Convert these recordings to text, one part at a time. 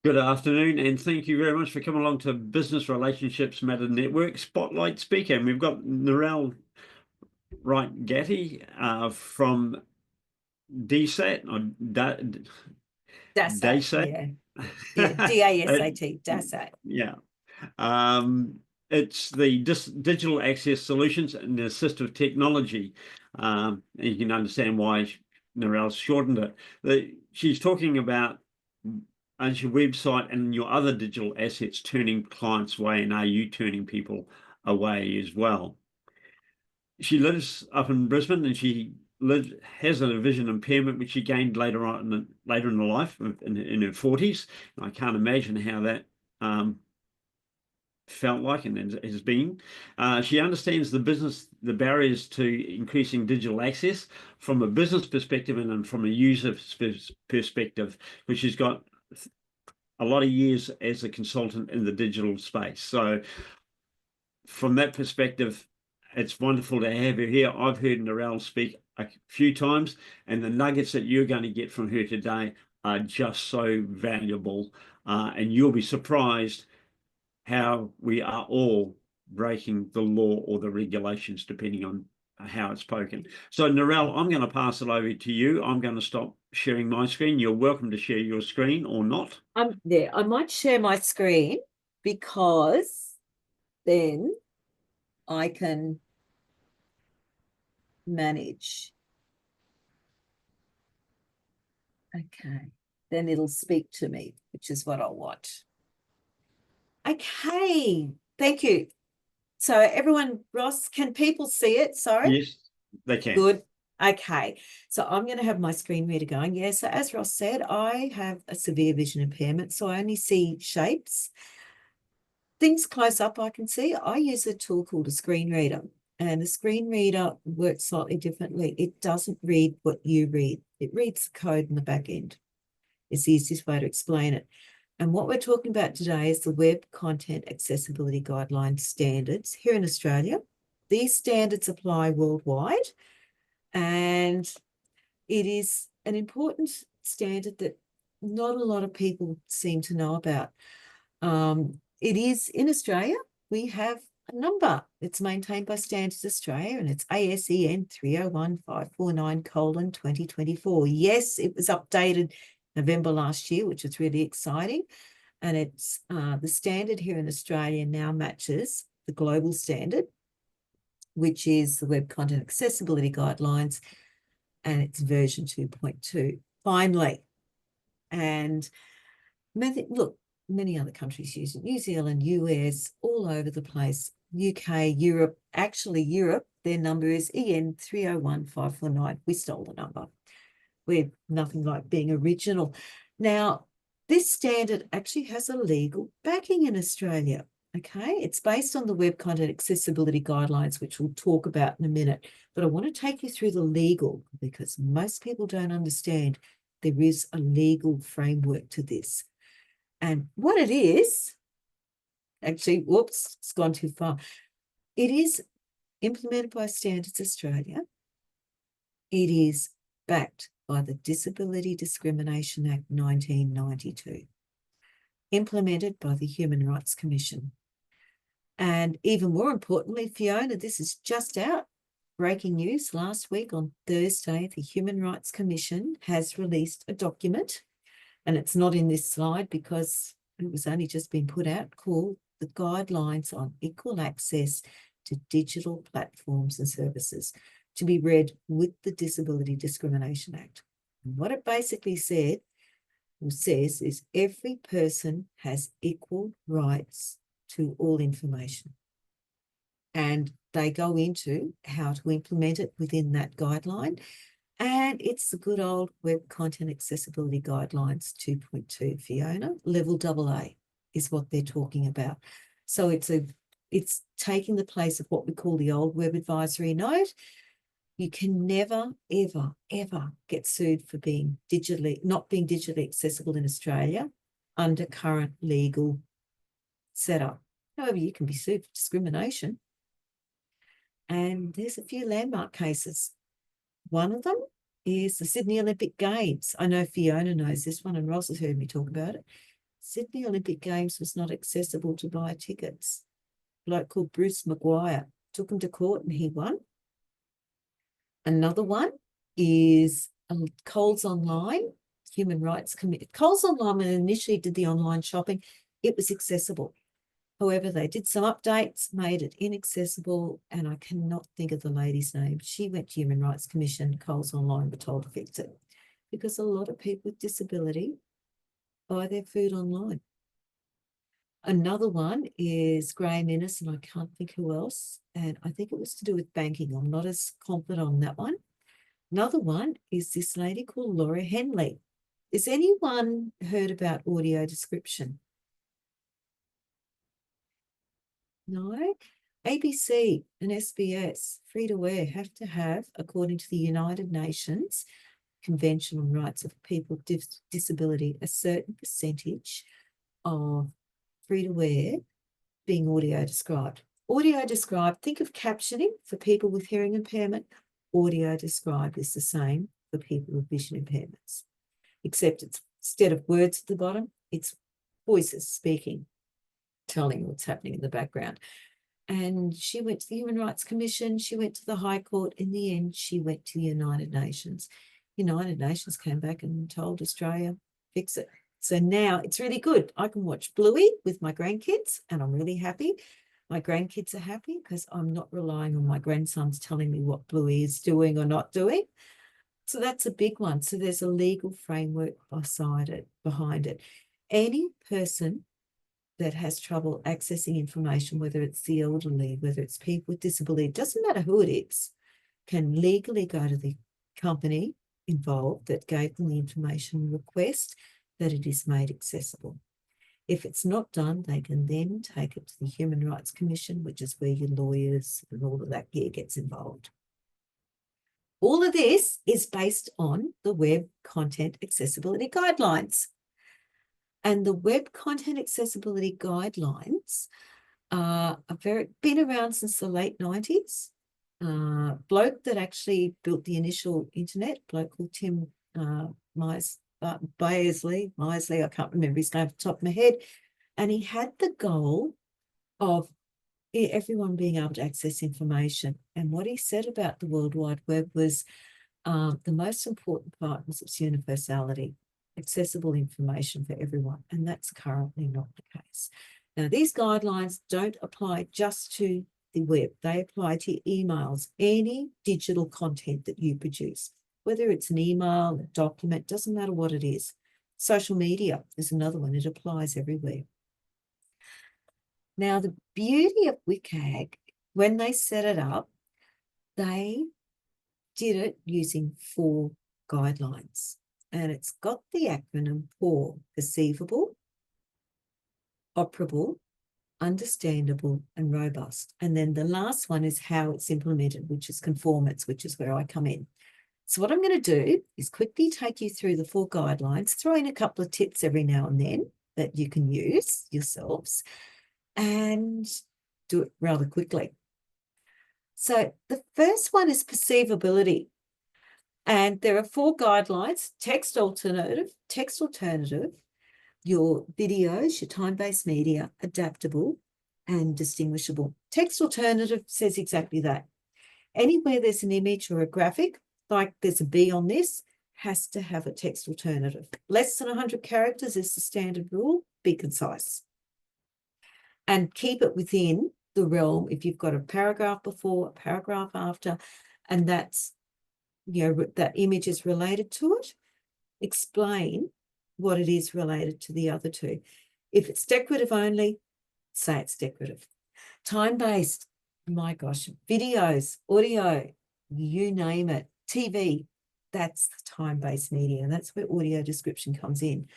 Good afternoon, and thank you very much for coming along to Business Relationships Matter Network Spotlight Speaker. And we've got Narelle Gatti from DSAT or DASAT, DASAT. yeah. Yeah, DASAT, DASAT. Yeah. Um, it's the Digital Access Solutions and Assistive Technology. And you can understand why Narelle's shortened it. She's talking about as your website and your other digital assets turning clients away, and are you turning people away as well? She lives up in Brisbane, and she has a vision impairment which she gained later in her life, in her 40s. And I can't imagine how that felt like and has been. She understands the barriers to increasing digital access from a business perspective and then from a user perspective, which has got a lot of years as a consultant in the digital space. So from that perspective, it's wonderful to have her here. I've heard Narelle speak a few times, and the nuggets that you're going to get from her today are just so valuable. And you'll be surprised how we are all breaking the law or the regulations, depending on how it's spoken. So, Narelle, I'm going to pass it over to you. I'm going to stop sharing my screen. You're welcome to share your screen or not. Yeah, I might share my screen because then I can manage. Okay. Then it'll speak to me, which is what I want. Okay. Thank you. So everyone, Ross, can people see it? Sorry. Yes, they can. Good. Okay. So I'm going to have my screen reader going. Yeah. So as Ross said, I have a severe vision impairment, so I only see shapes. Things close up I can see. I use a tool called a screen reader, and the screen reader works slightly differently. It doesn't read what you read. It reads the code in the back end. It's the easiest way to explain it. And what we're talking about today is the Web Content Accessibility Guidelines standards here in Australia. These standards apply worldwide, and it is an important standard that not a lot of people seem to know about. It is in Australia. We have a number. It's maintained by Standards Australia, and it's ASEN 301549:2024. Yes, it was updated November last year, which is really exciting. And it's the standard here in Australia now matches the global standard, which is the Web Content Accessibility Guidelines, and it's version 2.2, finally. And look, many other countries use it. New Zealand, US, all over the place. UK, Europe, actually Europe, their number is EN 301549. We stole the number. We're nothing like being original. Now, this standard actually has a legal backing in Australia. Okay, it's based on the Web Content Accessibility Guidelines, which we'll talk about in a minute. But I want to take you through the legal, because most people don't understand there is a legal framework to this. And what it is, actually, whoops, it's gone too far. It is implemented by Standards Australia. It is backed by the Disability Discrimination Act 1992, implemented by the Human Rights Commission. And even more importantly, Fiona, this is just out. Breaking news last week on Thursday, the Human Rights Commission has released a document, and it's not in this slide because it was only just been put out, called the Guidelines on Equal Access to Digital Platforms and Services, to be read with the Disability Discrimination Act. And what it basically says is every person has equal rights to all information. And they go into how to implement it within that guideline. And it's the good old Web Content Accessibility Guidelines 2.2, Fiona. Level AA is what they're talking about. So it's taking the place of what we call the old Web Advisory Note. You can never, ever, ever get sued for not being digitally accessible in Australia under current legal setup. However, you can be sued for discrimination. And there's a few landmark cases. One of them is the Sydney Olympic Games. I know Fiona knows this one, and Ross has heard me talk about it. Sydney Olympic Games was not accessible to buy tickets. A bloke called Bruce Maguire took him to court and he won. Another one is Coles Online, Human Rights Committee. Coles Online, when initially did the online shopping, it was accessible. However, they did some updates, made it inaccessible, and I cannot think of the lady's name. She went to Human Rights Commission, Coles Online were told to fix it, because a lot of people with disability buy their food online. Another one is Graham Innes, and I can't think who else, and I think it was to do with banking. I'm not as confident on that one. Another one is this lady called Laura Henley. Has anyone heard about audio description? No? ABC and SBS, free to wear, have to have, according to the United Nations Convention on Rights of People with Disability, a certain percentage of free to wear being audio described. Audio described, think of captioning for people with hearing impairment. Audio described is the same for people with vision impairments, except it's instead of words at the bottom, it's voices speaking, telling what's happening in the background. And she went to the Human Rights Commission, she went to the High Court. In the end, she went to the United Nations. United Nations came back and told Australia, fix it. So now it's really good. I can watch Bluey with my grandkids and I'm really happy. My grandkids are happy because I'm not relying on my grandsons telling me what Bluey is doing or not doing. So that's a big one. So there's a legal framework behind it. Any person that has trouble accessing information, whether it's the elderly, whether it's people with disability, doesn't matter who it is, can legally go to the company involved that gave them the information and request that it is made accessible. If it's not done, they can then take it to the Human Rights Commission, which is where your lawyers and all of that gear gets involved. All of this is based on the Web Content Accessibility Guidelines. And the Web Content Accessibility Guidelines been around since the late 90s. Bloke that actually built the initial internet, bloke called Tim Baisley, I can't remember his name off the top of my head. And he had the goal of everyone being able to access information. And what he said about the World Wide Web was the most important part was its universality, accessible information for everyone. And that's currently not the case. Now, these guidelines don't apply just to the web. They apply to emails, any digital content that you produce, whether it's an email, a document, doesn't matter what it is. Social media is another one. It applies everywhere. Now, the beauty of WCAG, when they set it up, they did it using 4 guidelines. And it's got the acronym for perceivable, operable, understandable, and robust. And then the last one is how it's implemented, which is conformance, which is where I come in. So what I'm going to do is quickly take you through the 4 guidelines, throw in a couple of tips every now and then that you can use yourselves, and do it rather quickly. So the first one is perceivability. And there are 4 guidelines: text alternative, your videos, your time-based media, adaptable, and distinguishable. Text alternative says exactly that. Anywhere there's an image or a graphic, like there's a bee on this, has to have a text alternative. Less than 100 characters is the standard rule. Be concise. And keep it within the realm. If you've got a paragraph before, a paragraph after, and that's, that image is related to it, explain what it is related to the other 2. If it's decorative only, say it's decorative. Time-based, my gosh, videos, audio, you name it, TV, that's the time-based media. And that's where audio description comes in.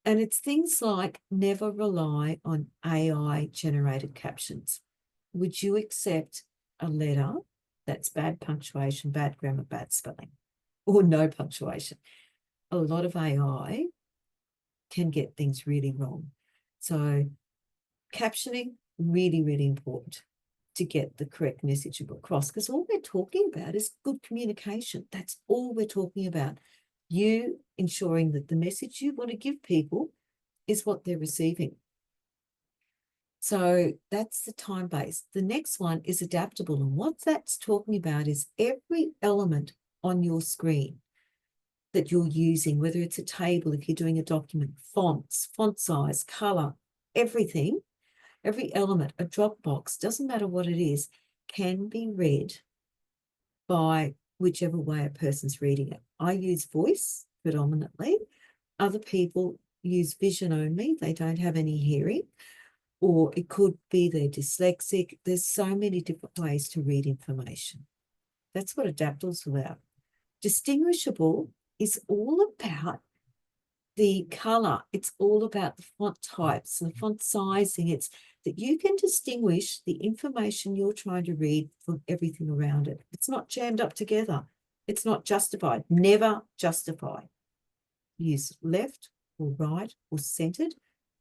And it's things like never rely on AI-generated captions. Would you accept a letter that's bad punctuation, bad grammar, bad spelling, or no punctuation? A lot of AI can get things really wrong. So captioning, really, really important to get the correct message across, because all we're talking about is good communication. That's all we're talking about. You ensuring that the message you want to give people is what they're receiving. So that's the time-based. The next one is adaptable. And what that's talking about is every element on your screen that you're using, whether it's a table, if you're doing a document, fonts, font size, color, everything, every element, a drop box, doesn't matter what it is, can be read by whichever way a person's reading it. I use voice predominantly. Other people use vision only. They don't have any hearing. Or it could be they're dyslexic. There's so many different ways to read information. That's what adaptable's about. Distinguishable is all about the color. It's all about the font types and the font sizing. It's that you can distinguish the information you're trying to read from everything around it. It's not jammed up together. It's not justified. Never justify. Use left or right or centered.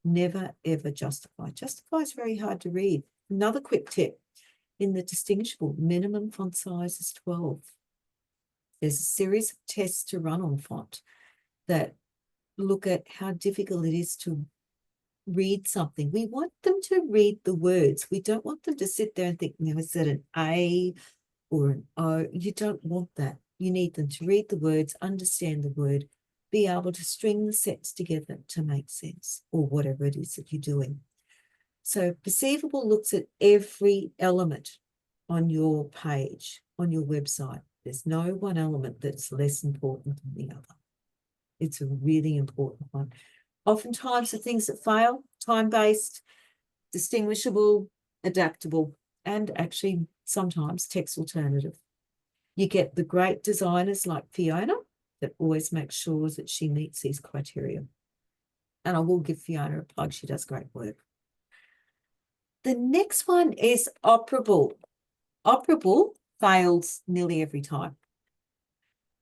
Never, ever justify. Justify is very hard to read. Another quick tip, in the distinguishable, minimum font size is 12. There's a series of tests to run on font that look at how difficult it is to read something. We want them to read the words. We don't want them to sit there and think, now, is that an A or an O? You don't want that. You need them to read the words, understand the word, be able to string the sets together to make sense, or whatever it is that you're doing. So perceivable looks at every element on your page, on your website. There's no one element that's less important than the other. It's a really important one. Oftentimes the things that fail, time-based, distinguishable, adaptable, and actually sometimes text alternative. You get the great designers like Fiona that always makes sure that she meets these criteria. And I will give Fiona a plug. She does great work. The next one is operable. Operable fails nearly every time.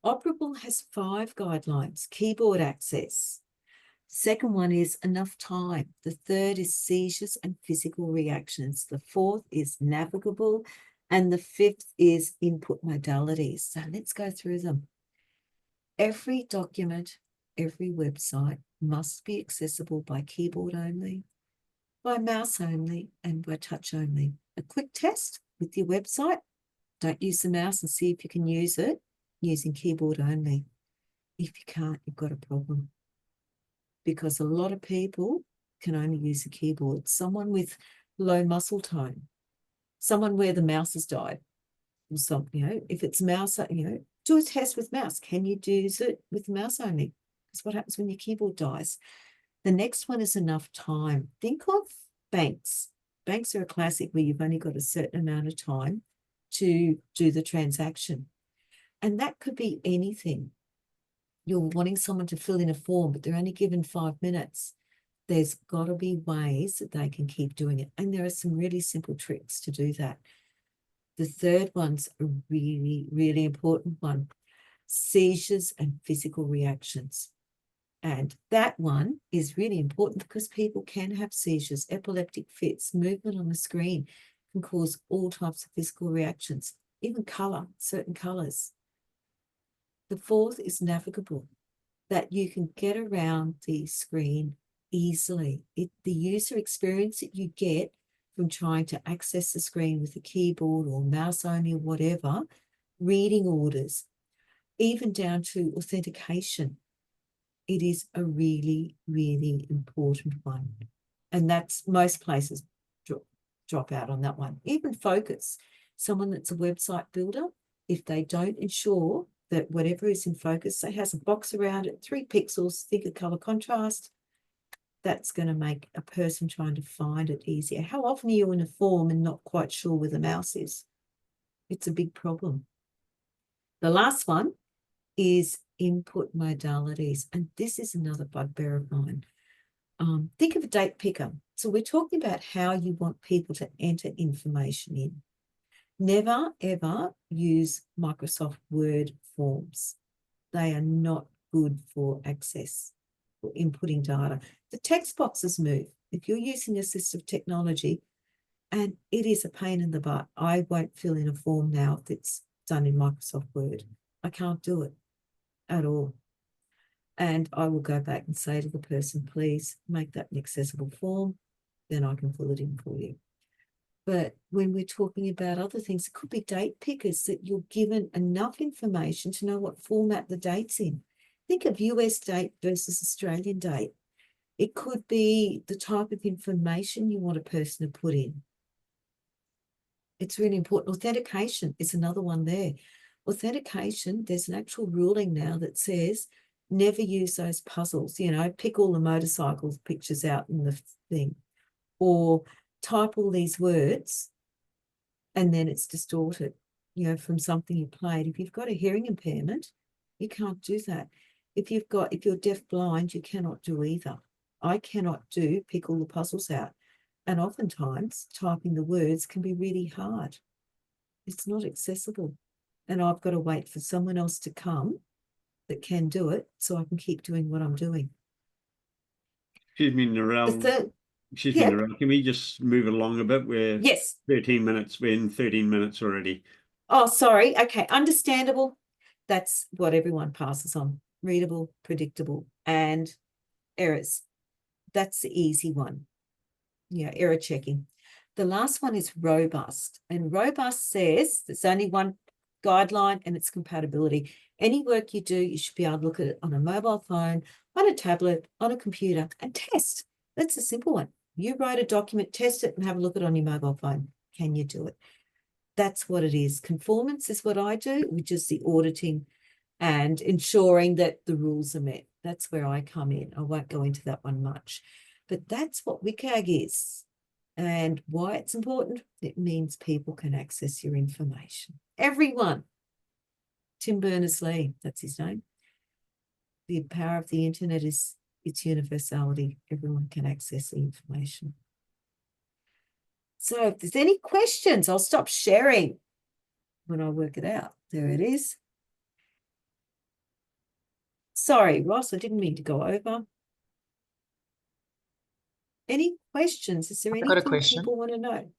Operable has 5 guidelines. Keyboard access. Second one is enough time. The third is seizures and physical reactions. The fourth is navigable. And the fifth is input modalities. So let's go through them. Every document, every website must be accessible by keyboard only, by mouse only, and by touch only. A quick test with your website. Don't use the mouse and see if you can use it using keyboard only. If you can't, you've got a problem. Because a lot of people can only use a keyboard. Someone with low muscle tone, someone where the mouse has died, or something, if it's mouse, do a test with mouse. Can you use it with mouse only? Because what happens when your keyboard dies? The next one is enough time. Think of banks. Banks are a classic where you've only got a certain amount of time to do the transaction. And that could be anything. You're wanting someone to fill in a form, but they're only given 5 minutes. There's got to be ways that they can keep doing it. And there are some really simple tricks to do that. The third one's a really, really important one. Seizures and physical reactions. And that one is really important because people can have seizures, epileptic fits, movement on the screen can cause all types of physical reactions, even colour, certain colours. The fourth is navigable, that you can get around the screen easily. The user experience that you get from trying to access the screen with a keyboard or mouse only or whatever, reading orders, even down to authentication. It is a really, really important one. And that's most places drop out on that one. Even focus. Someone that's a website builder, if they don't ensure that whatever is in focus, say has a box around it, 3 pixels, think of color contrast, that's going to make a person trying to find it easier. How often are you in a form and not quite sure where the mouse is? It's a big problem. The last one is input modalities. And this is another bugbear of mine. Think of a date picker. So we're talking about how you want people to enter information in. Never, ever use Microsoft Word forms. They are not good for access, for inputting data. The text boxes move. If you're using assistive technology, and it is a pain in the butt, I won't fill in a form now if it's done in Microsoft Word. I can't do it at all. And I will go back and say to the person, please make that an accessible form, then I can fill it in for you. But when we're talking about other things, it could be date pickers that you're given enough information to know what format the date's in. Think of US date versus Australian date. It could be the type of information you want a person to put in. It's really important. Authentication is another one there. Authentication, there's an actual ruling now that says never use those puzzles, you know, pick all the motorcycles pictures out in the thing, or type all these words and then it's distorted, you know, from something you played. If you've got a hearing impairment, you can't do that. If you're deaf blind, you cannot do either. I cannot pick all the puzzles out. And oftentimes typing the words can be really hard. It's not accessible. And I've got to wait for someone else to come that can do it so I can keep doing what I'm doing. Excuse me, The Narelle. third, Excuse me, yeah, Narelle. Can we just move it along a bit? We're yes. 13 minutes. We're in 13 minutes already. Oh, sorry. Okay, understandable. That's what everyone passes on. Readable, predictable, and errors. That's the easy one. Yeah, error checking. The last one is robust. And robust says there's only one guideline and it's compatibility. Any work you do, you should be able to look at it on a mobile phone, on a tablet, on a computer, and test. That's a simple one. You write a document, test it, and have a look at it on your mobile phone. Can you do it? That's what it is. Conformance is what I do, which is the auditing and ensuring that the rules are met. That's where I come in. I won't go into that one much. But that's what WCAG is. And why it's important, it means people can access your information. Everyone. Tim Berners-Lee, that's his name. The power of the internet is its universality. Everyone can access the information. So if there's any questions, I'll stop sharing when I work it out. There it is. Sorry, Ross, I didn't mean to go over. Any questions? Is there I got a anything question. people want to know?